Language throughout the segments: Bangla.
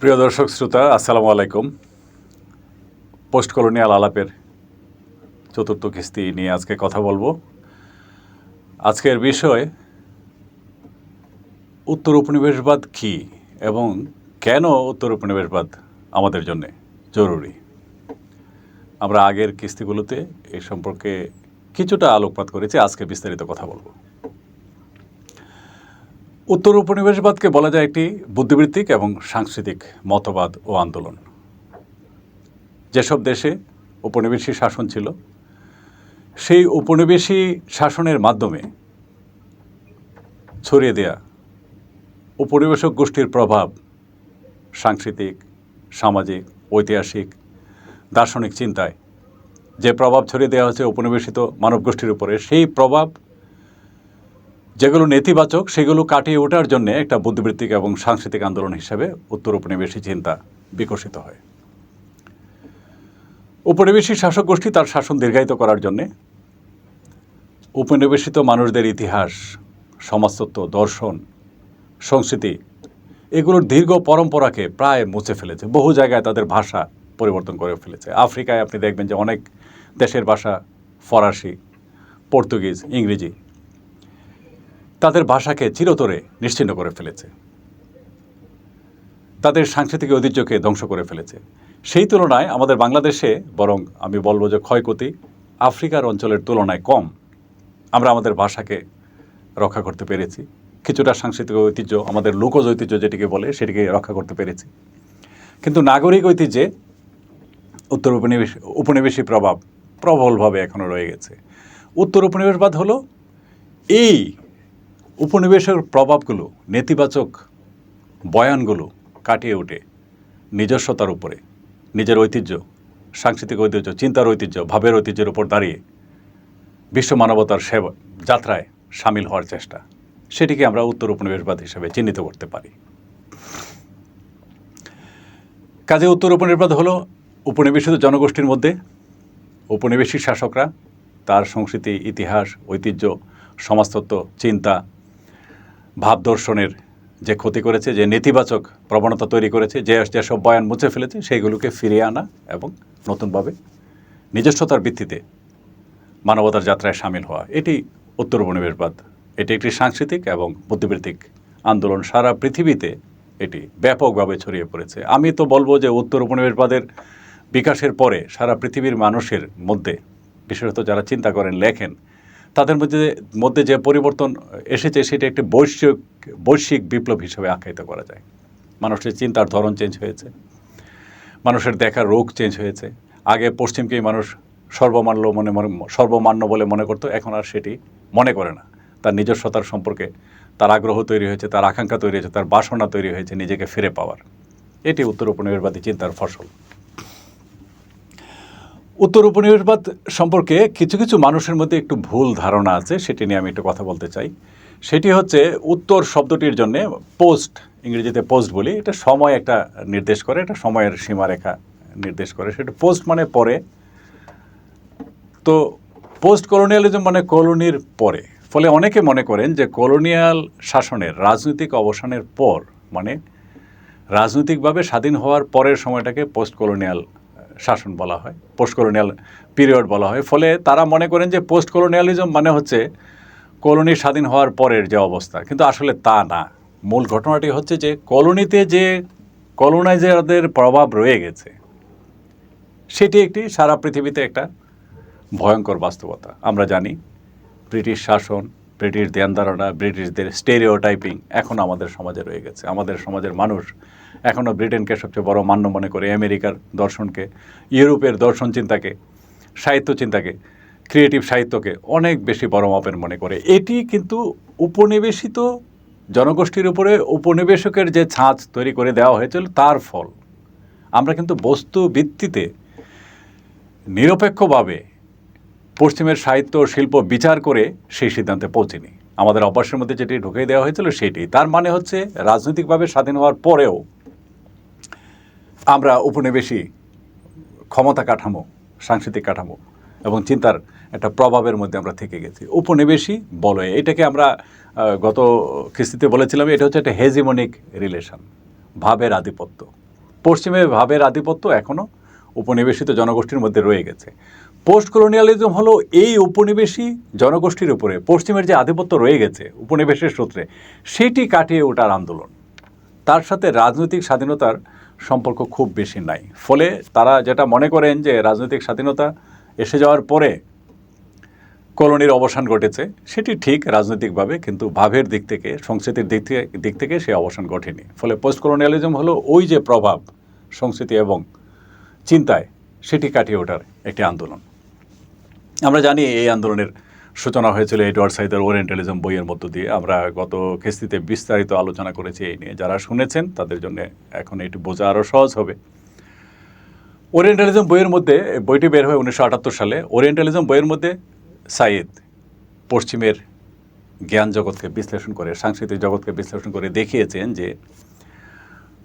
প্রিয় দর্শক শ্রোতা, আসসালামু আলাইকুম। পোস্ট কলোনিয়াল আলাপের চতুর্থ কিস্তি নিয়ে আজকে কথা বলবো। আজকের বিষয় উত্তর উপনিবেশবাদ কী এবং কেন উত্তর উপনিবেশবাদ আমাদের জন্য জরুরি। আমরা আগের কিস্তিগুলোতে এই সম্পর্কে কিছুটা আলোকপাত করেছি, আজকে বিস্তারিত কথা বলবো। উত্তর উপনিবেশবাদকে বলা যায় একটি বুদ্ধিবৃত্তিক এবং সাংস্কৃতিক মতবাদ ও আন্দোলন। যেসব দেশে উপনিবেশী শাসন ছিল, সেই উপনিবেশী শাসনের মাধ্যমে ছড়িয়ে দেয়া উপনিবেশক গোষ্ঠীর প্রভাব সাংস্কৃতিক, সামাজিক, ঐতিহাসিক, দার্শনিক চিন্তায় যে প্রভাব ছড়িয়ে দেওয়া হচ্ছে উপনিবেশিত মানব গোষ্ঠীর উপরে, সেই প্রভাব যেগুলো নেতিবাচক সেগুলো কাটিয়ে ওঠার জন্য একটা বুদ্ধিবৃত্তিক এবং সাংস্কৃতিক আন্দোলন হিসেবে উত্তর উপনিবেশী চিন্তা বিকশিত হয়। উপনিবেশী শাসক গোষ্ঠী তার শাসন দীর্ঘায়িত করার জন্যে উপনিবেশিত মানুষদের ইতিহাস, সমাজতত্ত্ব, দর্শন, সংস্কৃতি এগুলোর দীর্ঘ পরম্পরাকে প্রায় মুছে ফেলেছে। বহু জায়গায় তাদের ভাষা পরিবর্তন করে ফেলেছে। আফ্রিকায় আপনি দেখবেন যে অনেক দেশের ভাষা ফরাসি, পর্তুগিজ, ইংরেজি তাদের ভাষাকে চিরতরে নিশ্চিহ্ন করে ফেলেছে, তাদের সাংস্কৃতিক ঐতিহ্যকে ধ্বংস করে ফেলেছে। সেই তুলনায় আমাদের বাংলাদেশে বরং আমি বলবো যে ক্ষয়ক্ষতি আফ্রিকার অঞ্চলের তুলনায় কম। আমরা আমাদের ভাষাকে রক্ষা করতে পেরেছি, কিছুটা সাংস্কৃতিক ঐতিহ্য, আমাদের লোকজ ঐতিহ্য যেটিকে বলে সেটিকে রক্ষা করতে পেরেছি। কিন্তু নাগরিক ঐতিহ্যে উত্তর উপনিবেশী প্রভাব প্রবলভাবে এখনও রয়ে গেছে। উত্তর উপনিবেশবাদ হলো এই উপনিবেশের প্রভাবগুলো, নেতিবাচক বয়ানগুলো কাটিয়ে উঠে নিজস্বতার উপরে, নিজের ঐতিহ্য, সাংস্কৃতিক ঐতিহ্য, চিন্তার ঐতিহ্য, ভাবের ঐতিহ্যের উপর দাঁড়িয়ে বিশ্ব মানবতার সেবা যাত্রায় সামিল হওয়ার চেষ্টা, সেটিকে আমরা উত্তর উপনিবেশবাদ হিসেবে চিহ্নিত করতে পারি। কাজে উত্তর উপনিবেশবাদ হলো উপনিবেশিত জনগোষ্ঠীর মধ্যে উপনিবেশী শাসকরা তার সংস্কৃতি, ইতিহাস, ঐতিহ্য, সমাজতত্ত্ব, চিন্তা, ভাবদর্শনের যে ক্ষতি করেছে, যে নেতিবাচক প্রবণতা তৈরি করেছে, যেসব বয়ান মুছে ফেলেছে, সেইগুলোকে ফিরিয়ে আনা এবং নতুনভাবে নিজস্বতার ভিত্তিতে মানবতার যাত্রায় সামিল হওয়া, এটি উত্তর উপনিবেশবাদ। এটি একটি সাংস্কৃতিক এবং বুদ্ধিবৃত্তিক আন্দোলন। সারা পৃথিবীতে এটি ব্যাপকভাবে ছড়িয়ে পড়েছে। আমি তো বলবো যে উত্তর উপনিবেশবাদের বিকাশের পরে সারা পৃথিবীর মানুষের মধ্যে, বিশেষত যারা চিন্তা করেন, লেখেন, তাদের মধ্যে যে পরিবর্তন এসেছে সেটি একটি বৈশ্বিক বিপ্লব হিসেবে আখ্যায়িত করা যায়। মানুষের চিন্তার ধরন চেঞ্জ হয়েছে, মানুষের দেখার রোগ চেঞ্জ হয়েছে। আগে পশ্চিমকেই মানুষ সর্বমান্য বলে মনে করতো, এখন আর সেটি মনে করে না। তার নিজস্বতার সম্পর্কে তার আগ্রহ তৈরি হয়েছে, তার আকাঙ্ক্ষা তৈরি হয়েছে, তার বাসনা তৈরি হয়েছে নিজেকে ফিরে পাওয়ার। এটি উত্তর উপনিবেশবাদী চিন্তার ফসল। উত্তর উপনিবেশবাদ সম্পর্কে কিছু কিছু মানুষের মধ্যে একটু ভুল ধারণা আছে, সেটি নিয়ে আমি একটু কথা বলতে চাই। সেটি হচ্ছে উত্তর শব্দটির জন্যে পোস্ট, ইংরেজিতে পোস্ট বলি, এটা সময় একটা নির্দেশ করে, এটা সময়ের সীমারেখা নির্দেশ করে। সেটা পোস্ট মানে পরে, তো পোস্ট কলোনিয়ালিজম মানে কলোনির পরে। ফলে অনেকে মনে করেন যে কলোনিয়াল শাসনের রাজনৈতিক অবসানের পর, মানে রাজনৈতিকভাবে স্বাধীন হওয়ার পরের সময়টাকে পোস্ট কলোনিয়াল শাসন বলা হয়, পোস্ট কলোনিয়াল পিরিয়ড বলা হয়। ফলে তারা মনে করেন যে পোস্ট কলোনিয়ালিজম মানে হচ্ছে কলোনি স্বাধীন হওয়ার পরের যে অবস্থা, কিন্তু আসলে তা না। মূল ঘটনাটি হচ্ছে যে কলোনিতে যে কলোনাইজারদের প্রভাব রয়ে গেছে, সেটি একটি সারা পৃথিবীতে একটা ভয়ঙ্কর বাস্তবতা। আমরা জানি ব্রিটিশ শাসন, ব্রিটিশ ধ্যান ধারণা, ব্রিটিশদের স্টেরিওটাইপিং এখন আমাদের সমাজে রয়ে গেছে। আমাদের সমাজের মানুষ এখনও ব্রিটেনকে সবচেয়ে বড় মান্য মনে করে, আমেরিকার দর্শনকে, ইউরোপের দর্শন চিন্তাকে, সাহিত্য চিন্তাকে, ক্রিয়েটিভ সাহিত্যকে অনেক বেশি বড় মাপের মনে করে। এটি কিন্তু উপনিবেশিত জনগোষ্ঠীর উপরে উপনিবেশকের যে ছাঁচ তৈরি করে দেওয়া হয়েছিল তার ফল। আমরা কিন্তু বস্তু ভিত্তিতে নিরপেক্ষভাবে পশ্চিমের সাহিত্য শিল্প বিচার করে সেই সিদ্ধান্তে পৌঁছিনি। আমাদের অভ্যাসের মধ্যে যেটি ঢুকিয়ে দেওয়া হয়েছিল সেটি। তার মানে হচ্ছে রাজনৈতিকভাবে স্বাধীন হওয়ার পরেও আমরা উপনিবেশী ক্ষমতা কাঠামো, সাংস্কৃতিক কাঠামো এবং চিন্তার একটা প্রভাবের মধ্যে আমরা থেকে গেছি। উপনিবেশী বলয়ে এটাকে আমরা গত কিস্তিতে বলেছিলাম, এটা হচ্ছে একটা হেজিমনিক রিলেশন, ভাবের আধিপত্য। পশ্চিমের ভাবের আধিপত্য এখনও উপনিবেশিত জনগোষ্ঠীর মধ্যে রয়ে গেছে। পোস্ট কলোনিয়ালিজম হলো এই উপনিবেশী জনগোষ্ঠীর উপরে পশ্চিমের যে আধিপত্য রয়ে গেছে উপনিবেশের সূত্রে, সেটি কাটিয়ে ওঠার আন্দোলন। তার সাথে রাজনৈতিক স্বাধীনতার সম্পর্ক খুব বেশি নাই। ফলে তারা যেটা মনে করেন যে রাজনৈতিক স্বাধীনতা এসে যাওয়ার পরে কলোনির অবসান ঘটেছে, সেটি ঠিক রাজনৈতিকভাবে, কিন্তু ভাবের দিক থেকে, সংস্কৃতির দিক থেকে সে অবসান ঘটেনি। ফলে পোস্ট কলোনিয়ালিজম হলো ওই যে প্রভাব সংস্কৃতি এবং চিন্তায়, সেটি কাটিয়ে ওঠার একটি আন্দোলন। আমরা জানি এই আন্দোলনের সূচনা হয়েছিল এডওয়ার্ড সাইদের ওরিয়েন্টালিজম বইয়ের মধ্য দিয়ে। আমরা গত কিস্তিতে বিস্তারিত আলোচনা করেছি এই নিয়ে। যারা শুনেছেন তাদের জন্য এখন এটি বোঝা আরও সহজ হবে। ওরিয়েন্টালিজম বইয়ের মধ্যে, বইটি বের হয় 1978 সালে। ওরিয়েন্টালিজম বইয়ের মধ্যে সাইদ পশ্চিমের জ্ঞান জগৎকে বিশ্লেষণ করে, সাংস্কৃতিক জগৎকে বিশ্লেষণ করে দেখিয়েছেন যে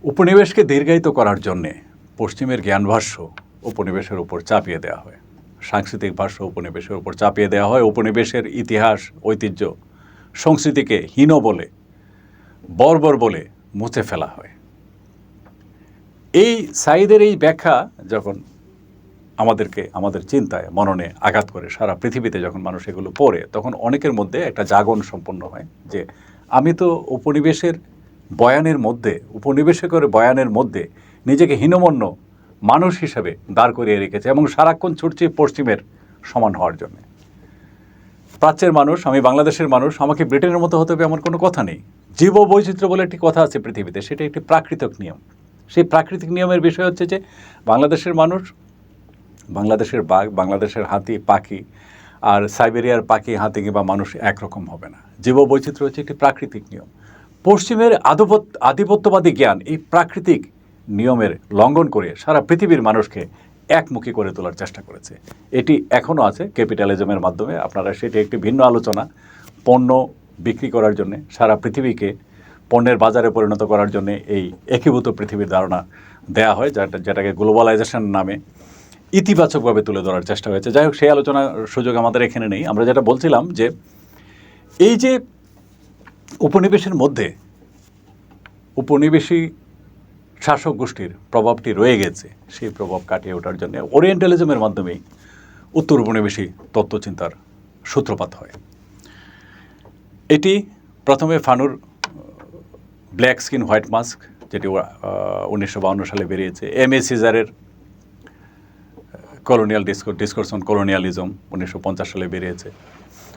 উপনিবেশকে দীর্ঘায়িত করার জন্যে পশ্চিমের জ্ঞান ভাষ্য উপনিবেশের উপর চাপিয়ে দেওয়া হয়, সাংস্কৃতিক ভাষ্য উপনিবেশের উপর চাপিয়ে দেওয়া হয়, উপনিবেশের ইতিহাস, ঐতিহ্য, সংস্কৃতিকে হীন বলে, বর্বর বলে মুছে ফেলা হয়। এই সাইদের এই ব্যাখ্যা যখন আমাদেরকে, আমাদের চিন্তায়, মননে আঘাত করে, সারা পৃথিবীতে যখন মানুষ এগুলো পড়ে, তখন অনেকের মধ্যে একটা জাগরণ সম্পন্ন হয় যে আমি তো উপনিবেশের বয়ানের মধ্যে, উপনিবেশকের বয়ানের মধ্যে নিজেকে হীনমন্য মানুষ হিসেবে দাঁড় করিয়ে রেখেছে এবং সারাক্ষণ ছুটছি পশ্চিমের সমান হওয়ার জন্য। প্রাচ্যের মানুষ, আমি বাংলাদেশের মানুষ, আমাকে ব্রিটেনের মতো হতে হবে এমন কোনো কথা নেই। জীব বৈচিত্র্য বলে একটি কথা আছে পৃথিবীতে, সেটা একটি প্রাকৃতিক নিয়ম। সেই প্রাকৃতিক নিয়মের বিষয় হচ্ছে যে বাংলাদেশের মানুষ, বাংলাদেশের বাঘ, বাংলাদেশের হাতি, পাখি আর সাইবেরিয়ার পাখি, হাতি কিংবা মানুষ একরকম হবে না। জীব বৈচিত্র্য হচ্ছে একটি প্রাকৃতিক নিয়ম। পশ্চিমের আধিপত্যবাদী জ্ঞান এই প্রাকৃতিক নিয়মের লঙ্ঘন করে সারা পৃথিবীর মানুষকে একমুখী করে তোলার চেষ্টা করেছে। এটি এখনও আছে ক্যাপিটালিজমের মাধ্যমে। আপনারা সেটি একটি ভিন্ন আলোচনা। পণ্য বিক্রি করার জন্যে, সারা পৃথিবীকে পণ্যের বাজারে পরিণত করার জন্যে এই একীভূত পৃথিবীর ধারণা দেয়া হয়, যেটাকে গ্লোবালাইজেশন নামে ইতিবাচকভাবে তুলে ধরার চেষ্টা হয়েছে। যাই হোক, সেই আলোচনার সুযোগ আমাদের এখানে নেই। আমরা যেটা বলছিলাম যে এই যে উপনিবেশের মধ্যে উপনিবেশী শাসক গোষ্ঠীর প্রভাবটি রয়ে গেছে, সেই প্রভাব কাটিয়ে ওঠার জন্য ওরিয়েন্টালিজমের মাধ্যমেই উত্তর উপনিবেশী তত্ত্বচিন্তার সূত্রপাত হয়। এটি প্রথমে ফানুর ব্ল্যাক স্কিন হোয়াইট মাস্ক, যেটি 1952 সালে বেরিয়েছে। এম এ সিজারের কলোনিয়াল ডিসকোর্স অন কলোনিয়ালিজম 1950 সালে বেরিয়েছে।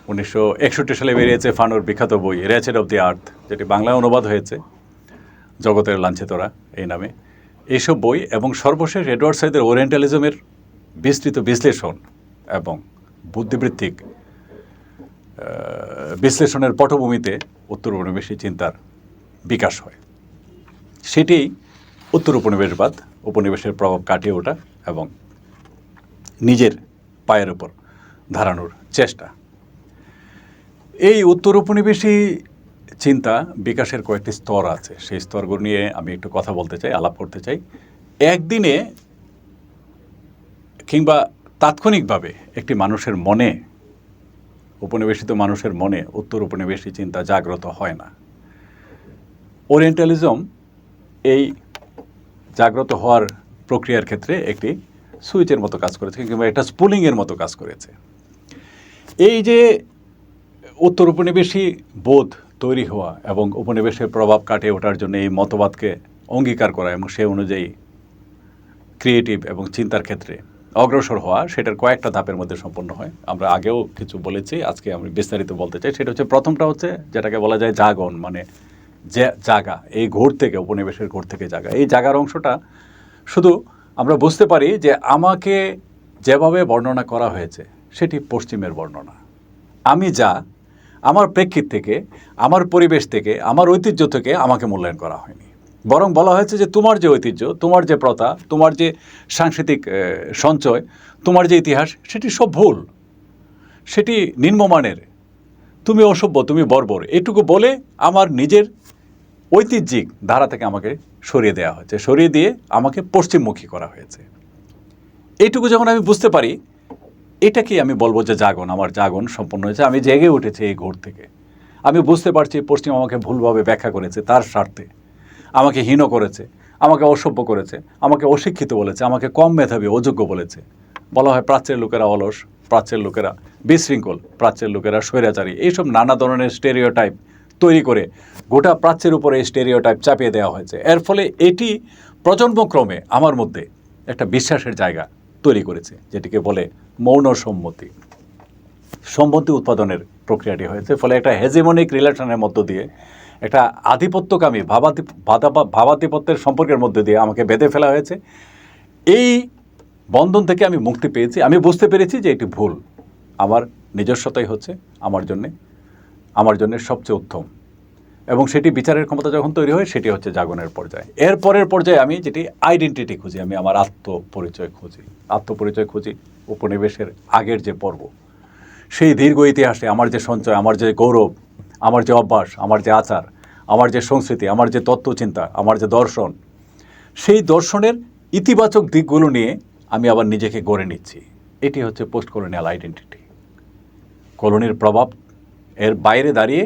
1961 সালে বেরিয়েছে ফানুর বিখ্যাত বই রেচেড অফ দি আর্থ, যেটি বাংলায় অনুবাদ হয়েছে জগতের লাঞ্ছিতরা এই নামে। এইসব বই এবং সর্বশেষ এডওয়ার্ড সাইদের ওরিয়েন্টালিজমের বিস্তৃত বিশ্লেষণ এবং বুদ্ধিবৃত্তিক বিশ্লেষণের পটভূমিতে উত্তর উপনিবেশী চিন্তার বিকাশ হয়। সেটি উত্তর উপনিবেশবাদ, উপনিবেশের প্রভাব কাটিয়ে ওঠা এবং নিজের পায়ের উপর দাঁড়ানোর চেষ্টা। এই উত্তর উপনিবেশী চিন্তা বিকাশের কয়েকটি স্তর আছে। সেই স্তরগুলো নিয়ে আমি একটু কথা বলতে চাই, আলাপ করতে চাই। একদিনে কিংবা তাৎক্ষণিকভাবে একটি মানুষের মনে, উপনিবেশিত মানুষের মনে উত্তর উপনিবেশী চিন্তা জাগ্রত হয় না। ওরিয়েন্টালিজম এই জাগ্রত হওয়ার প্রক্রিয়ার ক্ষেত্রে একটি সুইচের মতো কাজ করেছে কিংবা একটা স্পুলিংয়ের মতো কাজ করেছে। এই যে উত্তর উপনিবেশী বোধ তৈরি হওয়া এবং উপনিবেশের প্রভাব কাটিয়ে ওঠার জন্য এই মতবাদকে অঙ্গীকার করা এবং সে অনুযায়ী ক্রিয়েটিভ এবং চিন্তার ক্ষেত্রে অগ্রসর হওয়া, সেটার কয়েকটা ধাপের মধ্যে সম্পন্ন হয়। আমরা আগেও কিছু বলেছি, আজকে আমি বিস্তারিত বলতে চাই। সেটা হচ্ছে, প্রথমটা হচ্ছে যেটাকে বলা যায় জাগন, মানে যে জাগা, এই ঘোর থেকে, উপনিবেশের ঘোর থেকে জাগা। এই জাগার অংশটা শুধু আমরা বুঝতে পারি যে আমাকে যেভাবে বর্ণনা করা হয়েছে সেটি পশ্চিমের বর্ণনা। আমি যা, আমার প্রেক্ষিত থেকে, আমার পরিবেশ থেকে, আমার ঐতিহ্য থেকে আমাকে মূল্যায়ন করা হয়নি। বরং বলা হয়েছে যে তোমার যে ঐতিহ্য, তোমার যে প্রথা, তোমার যে সাংস্কৃতিক সঞ্চয়, তোমার যে ইতিহাস, সেটি সব ভুল, সেটি নিম্নমানের, তুমি অসভ্য, তুমি বর্বর, এটুকু বলে আমার নিজের ঐতিহ্যিক ধারা থেকে আমাকে সরিয়ে দেওয়া হয়েছে, সরিয়ে দিয়ে আমাকে পশ্চিমমুখী করা হয়েছে। এইটুকু যখন আমি বুঝতে পারি, এটাকেই আমি বলবো যে জাগন, আমার জাগন সম্পন্ন হয়েছে। আমি জেগে উঠেছি এই ঘোর থেকে। আমি বুঝতে পারছি পশ্চিম আমাকে ভুলভাবে ব্যাখ্যা করেছে, তার স্বার্থে আমাকে হীন করেছে, আমাকে অসভ্য করেছে, আমাকে অশিক্ষিত বলেছে, আমাকে কম মেধাবী, অযোগ্য বলেছে। বলা হয় প্রাচ্যের লোকেরা অলস, প্রাচ্যের লোকেরা বিশৃঙ্খল, প্রাচ্যের লোকেরা স্বৈরাচারী, এইসব নানা ধরনের স্টেরিওটাইপ তৈরি করে গোটা প্রাচ্যের উপরে এই স্টেরিওটাইপ চাপিয়ে দেওয়া হয়েছে। এর ফলে এটি প্রজন্মক্রমে আমার মধ্যে একটা বিশ্বাসের জায়গা তৈরি করেছে, যেটিকে বলে মৌন সম্মতি। সম্মতি উৎপাদনের প্রক্রিয়াটি হয়েছে। ফলে একটা হেজিমনিক রিলেশনের মধ্য দিয়ে, একটা আধিপত্যকামী ভাবাধিপত্যের সম্পর্কের মধ্যে দিয়ে আমাকে বেঁধে ফেলা হয়েছে। এই বন্ধন থেকে আমি মুক্তি পেয়েছি। আমি বুঝতে পেরেছি যে এটি ভুল। আমার নিজস্বতাই হচ্ছে আমার জন্য সবচেয়ে উত্তম, এবং সেটি বিচারের ক্ষমতা যখন তৈরি হয় সেটি হচ্ছে জাগরণের পর্যায়ে। এর পরের পর্যায়ে আমি যেটি আইডেন্টিটি খুঁজি, আমি আমার আত্মপরিচয় খুঁজি উপনিবেশের আগের যে পর্ব, সেই দীর্ঘ ইতিহাসে আমার যে সঞ্চয়, আমার যে গৌরব, আমার যে অভ্যাস, আমার যে আচার, আমার যে সংস্কৃতি, আমার যে তত্ত্বচিন্তা, আমার যে দর্শন, সেই দর্শনের ইতিবাচক দিকগুলো নিয়ে আমি আবার নিজেকে গড়ে নিচ্ছি। এটি হচ্ছে পোস্ট কলোনিয়াল আইডেন্টিটি। কলোনির প্রভাব এর বাইরে দাঁড়িয়ে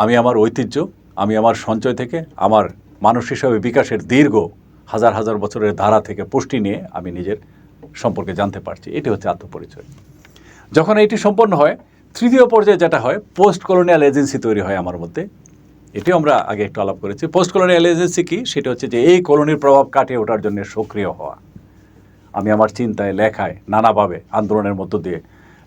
আমি আমার ঐতিহ্য, আমি আমার সঞ্চয় থেকে, আমার মানুষ হিসাবে বিকাশের দীর্ঘ হাজার হাজার বছরের ধারা থেকে পুষ্টি নিয়ে আমি নিজের সম্পর্কে জানতে পারছি। এটি হচ্ছে আত্মপরিচয়। যখন এটি সম্পন্ন হয়, তৃতীয় পর্যায়ে যেটা হয়, পোস্ট কলোনিয়াল এজেন্সি তৈরি হয় আমার মধ্যে। এটিও আমরা আগে একটু আলাপ করেছি। পোস্ট কলোনিয়াল এজেন্সি কি? সেটা হচ্ছে যে এই কলোনির প্রভাব কাটিয়ে ওঠার জন্য সক্রিয় হওয়া। আমি আমার চিন্তায়, লেখায়, নানাভাবে আন্দোলনের মধ্য দিয়ে,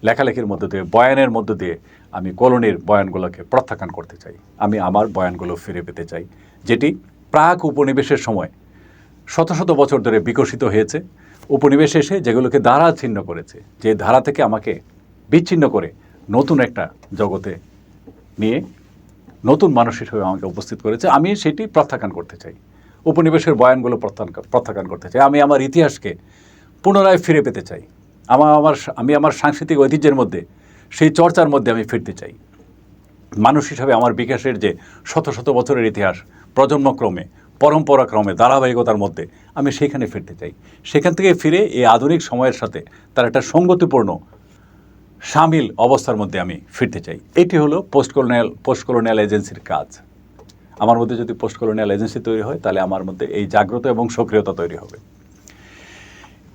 লেখালেখির মধ্য দিয়ে, বয়ানের মধ্য দিয়ে আমি কলোনির বয়ানগুলোকে প্রত্যাখ্যান করতে চাই। আমি আমার বয়ানগুলো ফিরে পেতে চাই, যেটি প্রাক উপনিবেশের সময় শত শত বছর ধরে বিকশিত হয়েছে। উপনিবেশ এসে যেগুলোকে ধারা ছিন্ন করেছে, যে ধারা থেকে আমাকে বিচ্ছিন্ন করে নতুন একটা জগতে নিয়ে নতুন মানুষ হিসেবে আমাকে উপস্থিত করেছে, আমি সেটি প্রত্যাখ্যান করতে চাই। উপনিবেশের বয়ানগুলো প্রত্যাখ্যান করতে চাই। আমি আমার ইতিহাসকে পুনরায় ফিরে পেতে চাই। আমি আমার সাংস্কৃতিক ঐতিহ্যের মধ্যে, সেই চর্চার মধ্যে আমি ফিরতে চাই। মানুষ হিসাবে আমার বিকাশের যে শত শত বছরের ইতিহাস, প্রজন্মক্রমে, পরম্পরাক্রমে, ধারাবাহিকতার মধ্যে আমি সেখানে ফিরতে চাই। সেখান থেকে ফিরে এই আধুনিক সময়ের সাথে তার একটা সঙ্গতিপূর্ণ সামিল অবস্থার মধ্যে আমি ফিরতে চাই। এটি হলো পোস্ট কলোনিয়াল এজেন্সির কাজ। আমার মধ্যে যদি পোস্ট কলোনিয়াল এজেন্সি তৈরি হয়, তাহলে আমার মধ্যে এই জাগ্রত এবং সক্রিয়তা তৈরি হবে।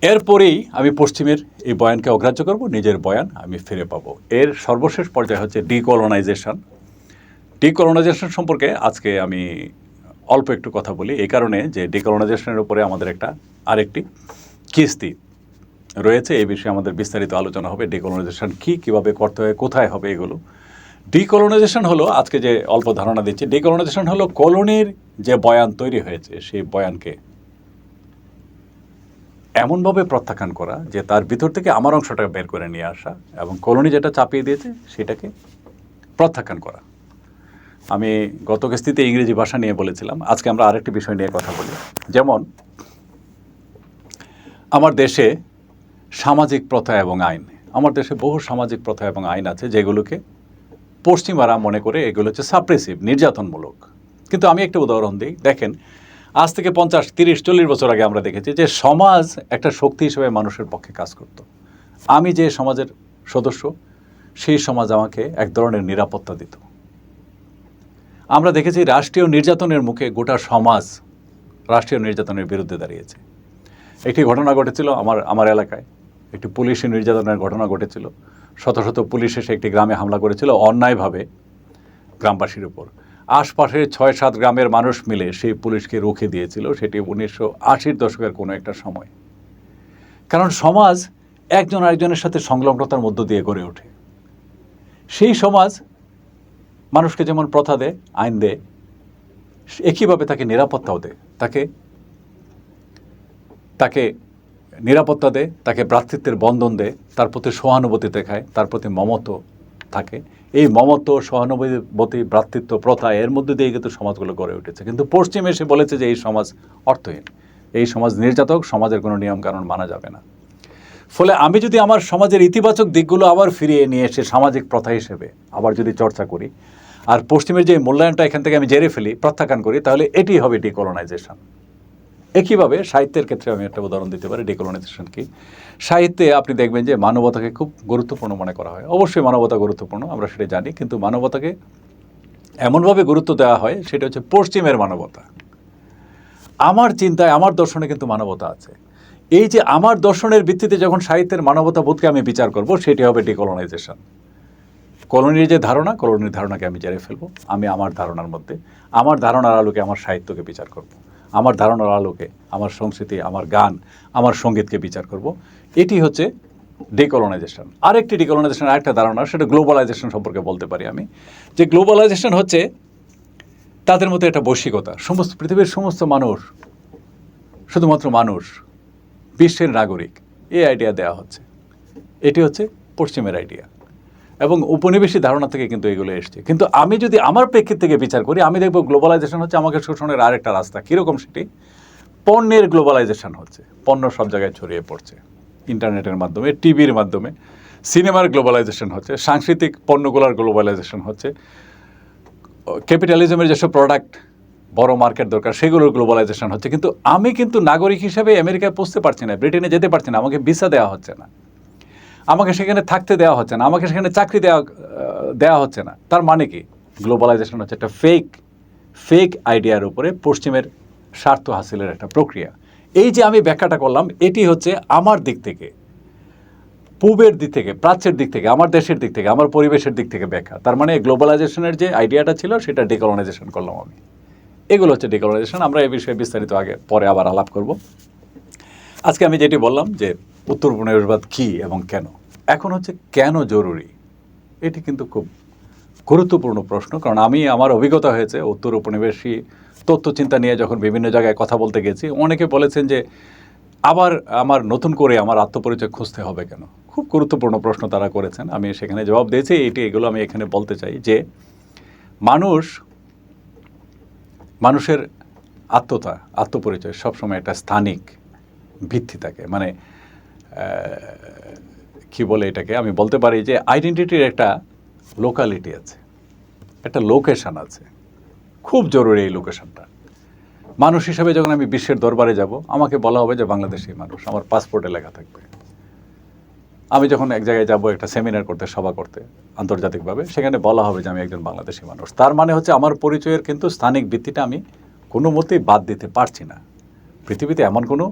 এরপরেই আমি পশ্চিমের এই বয়ানকে অগ্রাহ্য করব, নিজের বয়ান আমি ফিরে পাবো। এর সর্বশেষ পর্যায়ে হচ্ছে ডিকলোনাইজেশন। ডিকলোনাইজেশন সম্পর্কে আজকে আমি অল্প একটু কথা বলি, এই কারণে যে ডিকলোনাইজেশনের উপরে আমাদের আরেকটি কিস্তি রয়েছে। এই বিষয়ে আমাদের বিস্তারিত আলোচনা হবে। ডিকলোনাইজেশন কী, কীভাবে করতে হয়, কোথায় হবে, এগুলো। ডিকলোনাইজেশন হলো, আজকে যে অল্প ধারণা দিচ্ছি, ডিকলোনাইজেশন হলো কলোনির যে বয়ান তৈরি হয়েছে, সেই বয়ানকে এমনভাবে প্রত্যাখ্যান করা যে তার ভিতর থেকে আমার অংশটাকে বের করে নিয়ে আসা, এবং কলোনি যেটা চাপিয়ে দিয়েছে সেটাকে প্রত্যাখ্যান করা। আমি গত কিস্তিতে ইংরেজি ভাষা নিয়ে বলেছিলাম, আজকে আমরা আরেকটি বিষয় নিয়ে কথা বলি। যেমন আমার দেশে সামাজিক প্রথা এবং আইন, আমার দেশে বহু সামাজিক প্রথা এবং আইন আছে যেগুলোকে পশ্চিমারা মনে করে এগুলো হচ্ছে সাপ্রেসিভ, নির্যাতনমূলক। কিন্তু আমি একটা উদাহরণ দিই। দেখেন, আজ থেকে 50, 30, 40 বছর আগে আমরা দেখেছি যে সমাজ একটা শক্তি হিসেবে মানুষের পক্ষে কাজ করত। আমি যে সমাজের সদস্য, সেই সমাজ আমাকে এক ধরনের নিরাপত্তা দিত। আমরা দেখেছি রাষ্ট্রীয় নির্যাতনের মুখে গোটা সমাজ রাষ্ট্রীয় নির্যাতনের বিরুদ্ধে দাঁড়িয়েছে। একটি ঘটনা ঘটেছিল আমার এলাকায়, একটি পুলিশি নির্যাতনের ঘটনা ঘটেছিল। শত শত পুলিশ এসে একটি গ্রামে হামলা করেছিল অন্যায়ভাবে গ্রামবাসীর উপর। আশপাশের 6-7 গ্রামের মানুষ মিলে সেই পুলিশকে রুখে দিয়েছিল। সেটি 1980-র দশকের কোনো একটা সময়। কারণ সমাজ একজন আরেকজনের সাথে সংলগ্নতার মধ্য দিয়ে গড়ে ওঠে। সেই সমাজ মানুষকে যেমন প্রথা দেয়, আইন দেয়, একইভাবে তাকে নিরাপত্তাও দেয়। তাকে নিরাপত্তা দেয়, তাকে ভ্রাতৃত্বের বন্ধন দেয়, তার প্রতি সহানুভূতি দেখায়, তার প্রতি মমত্ব থাকে। এই মমত্ব, সহানুভূতি, ভ্রাতৃত্ব, প্রথা, এর মধ্যে দিয়ে কিন্তু সমাজগুলো গড়ে উঠেছে। কিন্তু পশ্চিম এসে বলেছে যে এই সমাজ অর্থহীন, এই সমাজ নির্যাতক, সমাজের কোনো নিয়মকানুন মানা যাবে না। ফলে আমি যদি আমার সমাজের ইতিবাচক দিকগুলো আবার ফিরিয়ে নিয়ে এসে সামাজিক প্রথা হিসেবে আবার যদি চর্চা করি, আর পশ্চিমের যে মূল্যায়নটা এখান থেকে আমি জেরে ফেলি, প্রত্যাখ্যান করি, তাহলে এটি হবে ডিকলোনাইজেশন। একইভাবে সাহিত্যের ক্ষেত্রে আমি একটা উদাহরণ দিতে পারি। ডিকলোনাইজেশন কি? সাহিত্যে আপনি দেখবেন যে মানবতাকে খুব গুরুত্বপূর্ণ মনে করা হয়। অবশ্যই মানবতা গুরুত্বপূর্ণ, আমরা সেটা জানি, কিন্তু মানবতাকে এমনভাবে গুরুত্ব দেওয়া হয়, সেটা হচ্ছে পশ্চিমের মানবতা। আমার চিন্তায়, আমার দর্শনে কিন্তু মানবতা আছে। এই যে আমার দর্শনের ভিত্তিতে যখন সাহিত্যের মানবতা বোধকে আমি বিচার করব, সেটি হবে ডিকলোনাইজেশন। কলোনির যে ধারণা, কলোনির ধারণাকে আমি জেরে ফেলবো। আমি আমার ধারণার মধ্যে, আমার ধারণার আলোকে আমার সাহিত্যকে বিচার করব। আমার ধারণার আলোকে আমার সংস্কৃতি, আমার গান, আমার সঙ্গীতকে বিচার করব। এটি হচ্ছে ডিকলোনাইজেশন। আরেকটি ডিকলোনাইজেশনের আরেকটা ধারণা, সেটা গ্লোবালাইজেশন সম্পর্কে বলতে পারি আমি, যে গ্লোবালাইজেশন হচ্ছে তাদের মধ্যে একটা বৈশ্বিকতা। সমস্ত পৃথিবীর সমস্ত মানুষ, শুধুমাত্র মানুষ, বিশ্বের নাগরিক, এই আইডিয়া দেওয়া হচ্ছে। এটি হচ্ছে পশ্চিমের আইডিয়া এবং উপনিবেশিক ধারণা থেকে কিন্তু এগুলো এসছে। কিন্তু আমি যদি আমার প্রেক্ষিত থেকে বিচার করি, আমি দেখব গ্লোবালাইজেশন হচ্ছে আমাকে শোষণের আরেকটা রাস্তা। কীরকম সেটি? পণ্যের গ্লোবালাইজেশন হচ্ছে। পণ্য সব জায়গায় ছড়িয়ে পড়ছে, ইন্টারনেটের মাধ্যমে, টিভির মাধ্যমে। সিনেমার গ্লোবালাইজেশন হচ্ছে, সাংস্কৃতিক পণ্যগুলোর গ্লোবালাইজেশন হচ্ছে, ক্যাপিটালিজমের যেসব প্রোডাক্ট বড় মার্কেট দরকার সেগুলোর গ্লোবালাইজেশন হচ্ছে। কিন্তু আমি কিন্তু নাগরিক হিসেবে আমেরিকায় পৌঁছতে পারছি না, ব্রিটেনে যেতে পারছি না, আমাকে ভিসা দেওয়া হচ্ছে না, আমাকে সেখানে থাকতে দেওয়া হচ্ছে না, আমাকে সেখানে চাকরি দেওয়া হচ্ছে না। তার মানে কি? গ্লোবালাইজেশন হচ্ছে একটা ফেক আইডিয়ার উপরে পশ্চিমের স্বার্থ হাসিলের একটা প্রক্রিয়া। এই যে আমি ব্যাখ্যাটা করলাম, এটি হচ্ছে আমার দিক থেকে, পূবের দিক থেকে, প্রাচ্যের দিক থেকে, আমার দেশের দিক থেকে, আমার পরিবেশের দিক থেকে ব্যাখ্যা। তার মানে গ্লোবালাইজেশনের যে আইডিয়াটা ছিল সেটা ডিকলোনাইজেশন করলাম আমি। এগুলো হচ্ছে ডিকলোনাইজেশন। আমরা এই বিষয়ে বিস্তারিত পরে আবার আলাপ করব। আজকে আমি যেটি বললাম যে উত্তর উপনিবেশবাদ কী এবং কেন, এখন হচ্ছে কেন জরুরি। এটি কিন্তু খুব গুরুত্বপূর্ণ প্রশ্ন। কারণ আমার অভিজ্ঞতা হয়েছে উত্তর উপনিবেশী তত্ত্বচিন্তা নিয়ে যখন বিভিন্ন জায়গায় কথা বলতে গেছি, অনেকে বলেছেন যে আবার আমার নতুন করে আমার আত্মপরিচয় খুঁজতে হবে কেন। খুব গুরুত্বপূর্ণ প্রশ্ন তারা করেছেন, আমি সেখানে জবাব দিয়েছি। এগুলো আমি এখানে বলতে চাই যে মানুষের আত্মপরিচয় সবসময় একটা স্থানিক ভিত্তি থাকে। মানে কি বলে এটাকে, আমি বলতে পারি যে আইডেন্টিটির একটা লোকালিটি আছে, একটা লোকেশন আছে। খুব জরুরি এই লোকেশনটা। মানুষ হিসাবে যখন আমি বিশ্বের দরবারে যাব, আমাকে বলা হবে যে বাংলাদেশি মানুষ, আমার পাসপোর্টে লেখা থাকবে। আমি যখন এক জায়গায় যাব একটা সেমিনার করতে, সভা করতে আন্তর্জাতিকভাবে, সেখানে বলা হবে যে আমি একজন বাংলাদেশি মানুষ। তার মানে হচ্ছে আমার পরিচয়ের কিন্তু স্থানিক ভিত্তিটা আমি কোনো মতেই বাদ দিতে পারছি না। পৃথিবীতে এমন কোনো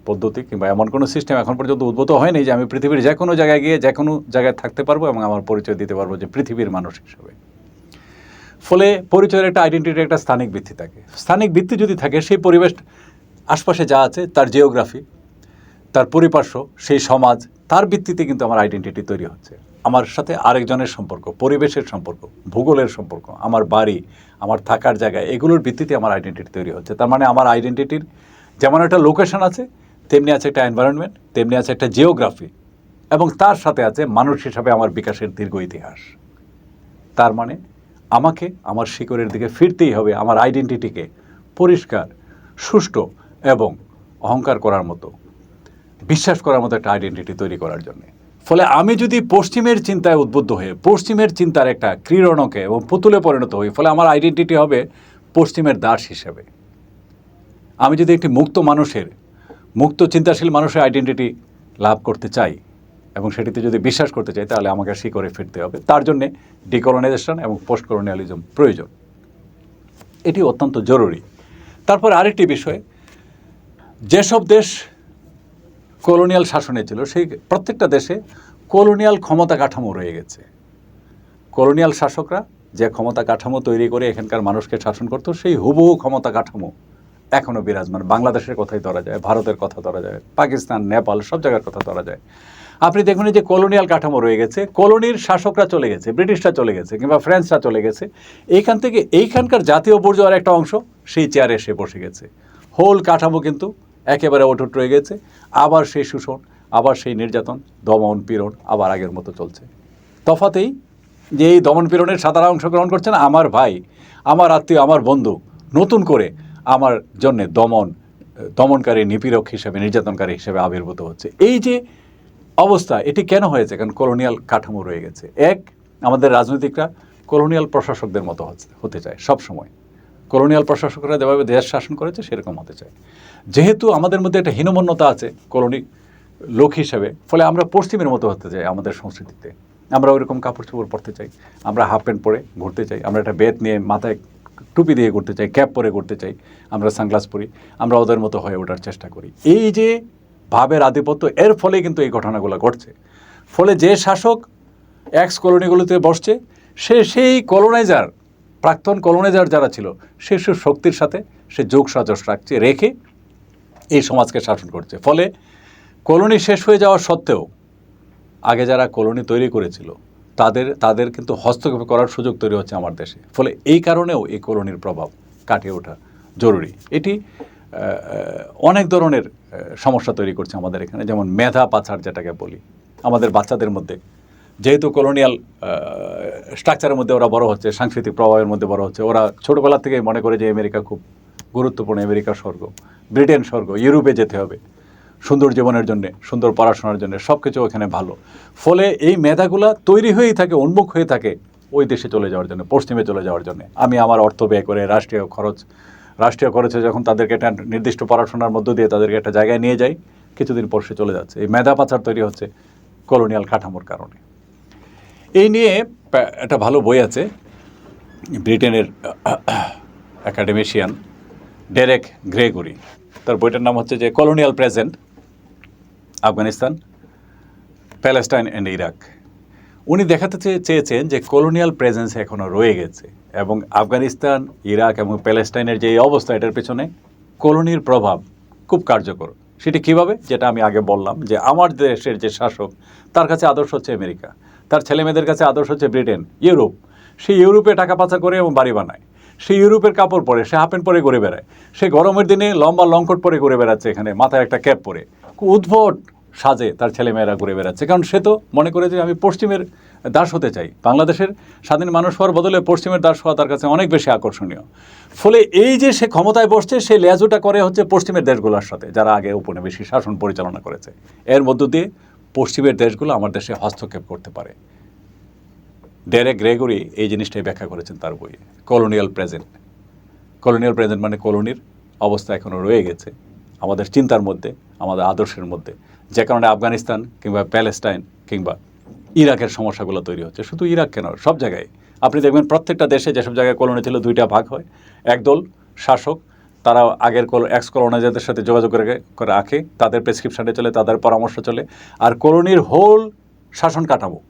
পদ্ধতি কিংবা এমন কোনো সিস্টেম এখন পর্যন্ত উদ্ভূত হয়নি যে আমি পৃথিবীর যে কোনো জায়গায় গিয়ে যে কোনো জায়গায় থাকতে পারবো এবং আমার পরিচয় দিতে পারবো যে পৃথিবীর মানুষ হিসেবে। ফলে পরিচয়ের একটা আইডেন্টিটির একটা স্থানিক ভিত্তি থাকে। স্থানিক ভিত্তি যদি থাকে, সেই পরিবেশ আশপাশে যা আছে, তার জিওগ্রাফি, তার পরিপার্শ্ব, সেই সমাজ, তার ভিত্তিতে কিন্তু আমার আইডেন্টিটি তৈরি হচ্ছে। আমার সাথে আরেকজনের সম্পর্ক, পরিবেশের সম্পর্ক, ভূগোলের সম্পর্ক, আমার বাড়ি, আমার থাকার জায়গা, এগুলোর ভিত্তিতে আমার আইডেন্টিটি তৈরি হচ্ছে। তার মানে আমার আইডেন্টিটির যেমন একটা লোকেশন আছে, তেমনি আছে একটা এনভায়রনমেন্ট, তেমনি আছে একটা জিওগ্রাফি, এবং তার সাথে আছে মানুষ হিসাবে আমার বিকাশের দীর্ঘ ইতিহাস। তার মানে আমাকে আমার শিকড়ের দিকে ফিরতেই হবে, আমার আইডেন্টিটিকে পরিষ্কার, সুষ্ঠু এবং অহংকার করার মতো, বিশ্বাস করার মতো একটা আইডেন্টিটি তৈরি করার জন্য। ফলে আমি যদি পশ্চিমের চিন্তায় উদ্বুদ্ধ হয়ে পশ্চিমের চিন্তার একটা ক্রীড়নকে এবং পুতুলে পরিণত হই, ফলে আমার আইডেন্টিটি হবে পশ্চিমের দাস হিসেবে। আমি যদি একটি মুক্ত চিন্তাশীল মানুষের আইডেন্টিটি লাভ করতে চাই এবং সেটিতে যদি বিশ্বাস করতে চাই, তাহলে আমাকে শিকড়ে ফিরতে হবে। তার জন্যে ডিকলোনাইজেশন এবং পোস্ট কলোনিয়ালিজম প্রয়োজন। এটি অত্যন্ত জরুরি। তারপর আরেকটি বিষয়, যেসব দেশ কলোনিয়াল শাসনে ছিল, সেই প্রত্যেকটা দেশে কলোনিয়াল ক্ষমতা কাঠামো রয়ে গেছে। কলোনিয়াল শাসকরা যে ক্ষমতা কাঠামো তৈরি করে এখানকার মানুষকে শাসন করত, সেই হুবহু ক্ষমতা কাঠামো এখনও বিরাজমান। বাংলাদেশের কথাই ধরা যায়, ভারতের কথা ধরা যায়, পাকিস্তান, নেপাল, সব জায়গার কথা ধরা যায়। আপনি দেখুন যে কলোনিয়াল কাঠামো রয়ে গেছে, কলোনির শাসকরা চলে গেছে, ব্রিটিশরা চলে গেছে কিংবা ফ্রেঞ্চরা চলে গেছে, এইখান থেকে এইখানকার জাতীয় বুর্জোয়ার একটা অংশ সেই চেয়ারে এসে বসে গেছে। হোল কাঠামো কিন্তু একেবারে অটুট রয়ে গেছে। আবার সেই শোষণ, আবার সেই নির্যাতন, দমন পীড়ন আবার আগের মতো চলছে। তফাতেই যে এই দমন পীড়নের সাধারণ অংশগ্রহণ করছেন আমার ভাই, আমার আত্মীয়, আমার বন্ধু, নতুন করে আমার জন্যে দমনকারী, নিপীড়ক হিসেবে, নির্যাতনকারী হিসেবে আবির্ভূত হচ্ছে। এই যে অবস্থা, এটি কেন হয়েছে? কারণ কলোনিয়াল কাঠামো রয়ে গেছে। আমাদের রাজনৈতিকরা কলোনিয়াল প্রশাসকদের মতো হতে চায় সব সময়। কলোনিয়াল প্রশাসকরা যেভাবে দেশ শাসন করেছে সেরকম হতে চায়। যেহেতু আমাদের মধ্যে একটা হীনমন্যতা আছে কলোনি লোক হিসেবে, ফলে আমরা পশ্চিমের মতো হতে চাই। আমাদের সংস্কৃতিতে আমরা ওইরকম কাপড় চোপড় পরতে চাই, আমরা হাফ প্যান্ট পরে ঘুরতে চাই, আমরা একটা বেত নিয়ে মাথায় টুপি দিয়ে করতে চাই, ক্যাপ পরে করতে চাই, আমরা সানগ্লাস পরি, আমরা ওদের মতো হয়ে ওঠার চেষ্টা করি। এই যে ভাবের আধিপত্য, এর ফলে কিন্তু এই ঘটনাগুলো ঘটছে। ফলে যে শাসক এক্স কলোনিগুলোতে বসছে, সে সেই কলোনাইজার, প্রাক্তন কলোনাইজার যারা ছিল, সে শক্তির সাথে সে যোগ সাজস রেখে এই সমাজকে শাসন করছে। ফলে কলোনি শেষ হয়ে যাওয়া সত্ত্বেও আগে যারা কলোনি তৈরি করেছিল তাদের কিন্তু হস্তক্ষেপ করার সুযোগ তৈরি হচ্ছে আমার দেশে। ফলে এই কারণেও এই কলোনির প্রভাব কাটিয়ে ওঠা জরুরি। এটি অনেক ধরনের সমস্যা তৈরি করছে আমাদের এখানে, যেমন মেধা পাচার যেটাকে বলি। আমাদের বাচ্চাদের মধ্যে যেহেতু কলোনিয়াল স্ট্রাকচারের মধ্যে ওরা বড় হচ্ছে, সাংস্কৃতিক প্রভাবের মধ্যে বড় হচ্ছে, ওরা ছোটোবেলা থেকে মনে করে যে আমেরিকা খুব গুরুত্বপূর্ণ, আমেরিকা স্বর্গ, ব্রিটেন স্বর্গ, ইউরোপে যেতে হবে সুন্দর জীবনের জন্য, সুন্দর পড়াশোনার জন্য, সব কিছু ওখানে ভালো। ফলে এই মেধাগুলা তৈরি হয়েই থাকে, উন্মুখ হয়ে থাকে ওই দেশে চলে যাওয়ার জন্য, পশ্চিমে চলে যাওয়ার জন্য। আমি আমার অর্থ ব্যয় করে রাষ্ট্রীয় খরচে যখন তাদেরকে একটা নির্দিষ্ট পড়াশোনার মধ্য দিয়ে তাদেরকে একটা জায়গায় নিয়ে যাই, কিছুদিন পর সে চলে যাচ্ছে। এই মেধা পাচার তৈরি হচ্ছে কলোনিয়াল কাঠামোর কারণে। এই নিয়ে একটা ভালো বই আছে, ব্রিটেনের অ্যাকাডেমিশিয়ান ডেরেক গ্রেগরি, তার বইটার নাম হচ্ছে যে colonial present, Afghanistan, Palestine and Iraq. উনি দেখাতে চেয়েছেন যে কলোনিয়াল প্রেজেন্স এখনও রয়ে গেছে, এবং আফগানিস্তান, ইরাক এবং প্যালেস্টাইনের যে অবস্থা, এটার পেছনে কলোনির প্রভাব খুব কার্যকর। সেটি কীভাবে? যেটা আমি আগে বললাম, যে আমার দেশের যে শাসক, তার কাছে আদর্শ হচ্ছে আমেরিকা, তার ছেলেমেয়েদের কাছে আদর্শ হচ্ছে ব্রিটেন, ইউরোপ। সে ইউরোপে টাকা পাচার করে এবং বাড়ি বানায়, সে ইউরোপের কাপড় পরে, সে হাফ প্যান্ট পরে ঘুরে বেড়ায়, সে গরমের দিনে লম্বা লংকট পরে ঘুরে বেড়াচ্ছে, এখানে মাথায় একটা ক্যাপ পরে খুব উদ্ভট সাজে তার ছেলেমেয়েরা ঘুরে বেড়াচ্ছে, কারণ সে তো মনে করে যে আমি পশ্চিমের দাস হতে চাই। বাংলাদেশের স্বাধীন মানুষ হওয়ার বদলে পশ্চিমের দাস হওয়া তার কাছে অনেক বেশি আকর্ষণীয়। ফলে এই যে সে ক্ষমতায় বসছে, সে লেজুটা করে হচ্ছে পশ্চিমের দেশগুলোর সাথে, যারা আগে উপনিবেশিক শাসন পরিচালনা করেছে। এর মধ্য দিয়ে পশ্চিমের দেশগুলো আমার দেশে হস্তক্ষেপ করতে পারে। ডেরেক গ্রেগরি এই জিনিসটাই ব্যাখ্যা করেছেন তার বইয়ে, কলোনিয়াল প্রেজেন্ট। কলোনিয়াল প্রেজেন্ট মানে কলোনির অবস্থা এখনও রয়ে গেছে আমাদের চিন্তার মধ্যে, আমাদের আদর্শের মধ্যে, যে কারণে আফগানিস্তান কিংবা প্যালেস্টাইন কিংবা ইরাকের সমস্যাগুলো তৈরি হচ্ছে। শুধু ইরাক কেন, সব জায়গায় আপনি দেখবেন প্রত্যেকটা দেশে যেসব জায়গায় কলোনি ছিল, দুইটা ভাগ হয়। একদল শাসক, তারা আগের এক্স কলোনাইজারদের সাথে যোগাযোগ করে রাখে, তাদের প্রেসক্রিপশনে চলে, তাদের পরামর্শ চলে, আর কলোনির হোল শাসন কাঠামো,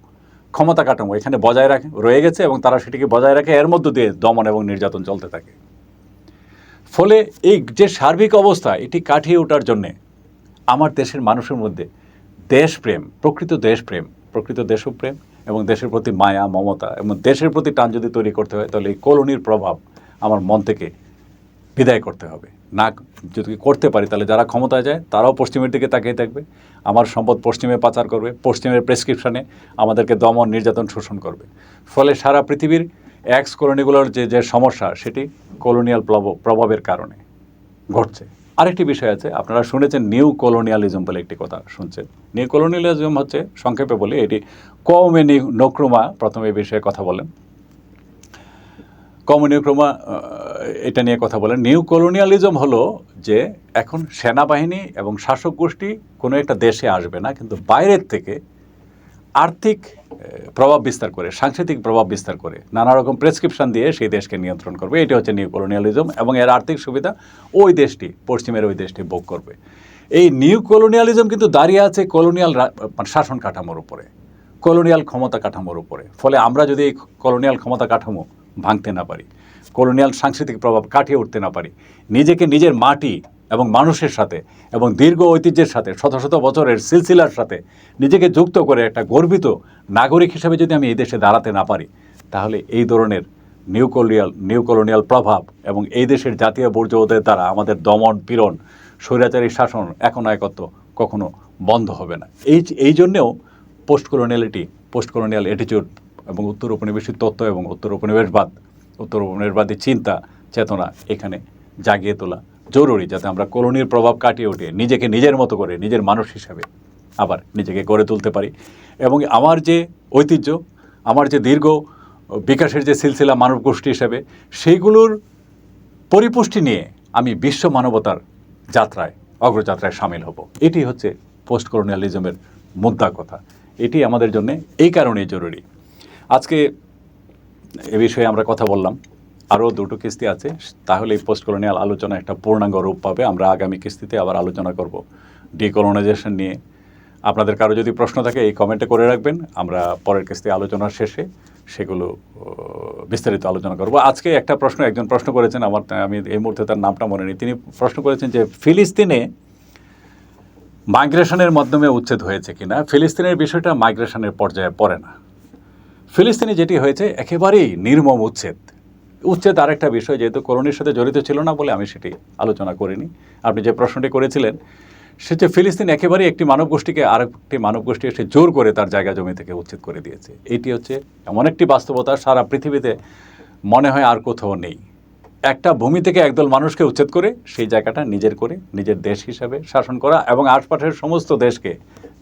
ক্ষমতা কাঠামো এখানে বজায় রয়ে গেছে, এবং তারা সেটিকে বজায় রাখে, এর মধ্য দিয়ে দমন এবং নির্যাতন চলতে থাকে। ফলে এই যে সার্বিক অবস্থা, এটি কাটিয়ে ওঠার জন্যে আমার দেশের মানুষের মধ্যে দেশপ্রেম, প্রকৃত দেশপ্রেম, প্রকৃত দেশপ্রেম এবং দেশের প্রতি মায়া, মমতা এবং দেশের প্রতি টান যদি তৈরি করতে হয়, তাহলে এই কলোনির প্রভাব আমার মন থেকে বিদায় করতে হবে। না যদি করতে পারি, তাহলে যারা ক্ষমতায় যায় তারাও পশ্চিমের দিকে তাকিয়ে থাকবে, আমার সম্পদ পশ্চিমে পাচার করবে, পশ্চিমের প্রেসক্রিপশনে আমাদেরকে দমন, নির্যাতন, শোষণ করবে। ফলে সারা পৃথিবীর এক্স কলোনিগুলোর যে সমস্যা, সেটি কলোনিয়াল প্রভাবের কারণে ঘটছে। আরেকটি বিষয় আছে, আপনারা শুনেছেন নিউ কলোনিয়ালিজম বলে একটি কথা শুনছেন। নিউ কলোনিয়ালিজম হচ্ছে, সংক্ষেপে বলি, এটি কওমে নক্রুমা প্রথমে এই বিষয়ে কথা বলেন। কওমে নক্রুমা এটা নিয়ে কথা বলেন। নিউ কলোনিয়ালিজম হলো যে এখন সেনাবাহিনী এবং শাসক গোষ্ঠী কোনো একটা দেশে আসবে না, কিন্তু বাইরের থেকে আর্থিক প্রভাব বিস্তার করে, সাংস্কৃতিক প্রভাব বিস্তার করে, নানা রকম প্রেসক্রিপশন দিয়ে সেই দেশকে নিয়ন্ত্রণ করবে। এটি হচ্ছে নিউ কলোনিয়ালিজম, এবং এর আর্থিক সুবিধা ওই দেশটি, পশ্চিমের ওই দেশটি ভোগ করবে। এই নিউ কলোনিয়ালিজম কিন্তু দাঁড়িয়ে আছে কলোনিয়াল শাসন কাঠামোর উপরে, কলোনিয়াল ক্ষমতা কাঠামোর উপরে। ফলে আমরা যদি এই কলোনিয়াল ক্ষমতা কাঠামো ভাঙতে না পারি, কলোনিয়াল সাংস্কৃতিক প্রভাব কাটিয়ে উঠতে না পারি, নিজেকে নিজের মাটি এবং মানুষের সাথে এবং দীর্ঘ ঐতিহ্যের সাথে, শত শত বছরের সিলসিলার সাথে নিজেকে যুক্ত করে একটা গর্বিত নাগরিক হিসেবে যদি আমি এই দেশে দাঁড়াতে না পারি, তাহলে এই ধরনের নিউ কলোনিয়াল প্রভাব এবং এই দেশের জাতীয় বর্জ্যদের দ্বারা আমাদের দমন, পীড়ন, স্বৈরাচারী শাসন, একত্ব কখনো বন্ধ হবে না। এই জন্যেও পোস্ট কলোনিয়াল অ্যাটিটিউড এবং উত্তর উপনিবেশিক তত্ত্ব এবং উত্তর উপনিবেশবাদী চিন্তা চেতনা এখানে জাগিয়ে তোলা জরুরি, যাতে আমরা কলোনির প্রভাব কাটিয়ে উঠে নিজেকে নিজের মতো করে, নিজের মানুষ হিসাবে আবার নিজেকে গড়ে তুলতে পারি, এবং আমার যে ঐতিহ্য, আমার যে দীর্ঘ বিকাশের যে সিলসিলা মানব গোষ্ঠী হিসাবে, সেইগুলোর পরিপুষ্টি নিয়ে আমি বিশ্ব মানবতার অগ্রযাত্রায় সামিল হব। এটি হচ্ছে পোস্ট কলোনিয়ালিজমের মুদ্রা কথা। এটি আমাদের জন্য এই কারণেই জরুরি। আজকে এ বিষয়ে আমরা কথা বললাম, আরও দুটো কিস্তি আছে, তাহলে এই পোস্ট কলোনিয়াল আলোচনা একটা পূর্ণাঙ্গ রূপ পাবে। আমরা আগামী কিস্তিতে আবার আলোচনা করব ডিকলোনাইজেশন নিয়ে। আপনাদের কারো যদি প্রশ্ন থাকে এই কমেন্টে করে রাখবেন, আমরা পরের কিস্তি আলোচনার শেষে সেগুলো বিস্তারিত আলোচনা করব। আজকে একটা প্রশ্ন একজন প্রশ্ন করেছেন, আমি এই মুহূর্তে তার নামটা মনে নেই, তিনি প্রশ্ন করেছেন যে ফিলিস্তিনে মাইগ্রেশনের মাধ্যমে উচ্ছেদ হয়েছে কিনা। ফিলিস্তিনের বিষয়টা মাইগ্রেশনের পর্যায়ে পড়ে না। ফিলিস্তিনে যেটি হয়েছে একেবারেই নির্মম উচ্ছেদ। উচ্ছেদ আরেকটা বিষয়, যেহেতু কলোনির সাথে জড়িত ছিল না বলে আমি সেটি আলোচনা করিনি। আপনি যে প্রশ্নটি করেছিলেন সেটা ফিলিস্তিন একেবারেই একটি মানব গোষ্ঠীকে আরেকটি মানব গোষ্ঠী এসে জোর করে তার জায়গা জমি থেকে উচ্ছেদ করে দিয়েছে। এটি হচ্ছে এমন একটি বাস্তবতা সারা পৃথিবীতে মনে হয় আর কোথাও নেই। একটা ভূমি থেকে একদল মানুষকে উচ্ছেদ করে সেই জায়গাটা নিজের করে নিজের দেশ হিসাবে শাসন করা এবং আশপাশের সমস্ত দেশকে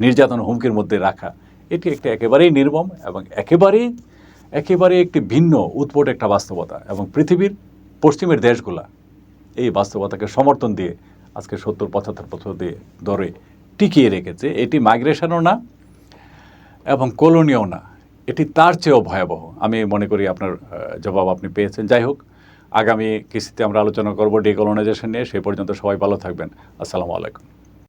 নির্যাতন হুমকির মধ্যে রাখা, এটি একটা একেবারেই নির্মম এবং একেবারেই একটি ভিন্ন উদ্ভট একটা বাস্তবতা। এবং পৃথিবীর পশ্চিমের দেশগুলা এই বাস্তবতাকে সমর্থন দিয়ে আজকে 70-75 বছর দিয়ে ধরে টিকিয়ে রেখেছে। এটি মাইগ্রেশনও না এবং কলোনিও না, এটি তার চেয়েও ভয়াবহ। আমি মনে করি আপনার জবাব আপনি পেয়েছেন। যাই হোক, আগামী কিস্তিতে আমরা আলোচনা করব ডিকলোনাইজেশন নিয়ে। সেই পর্যন্ত সবাই ভালো থাকবেন। আসসালামু আলাইকুম।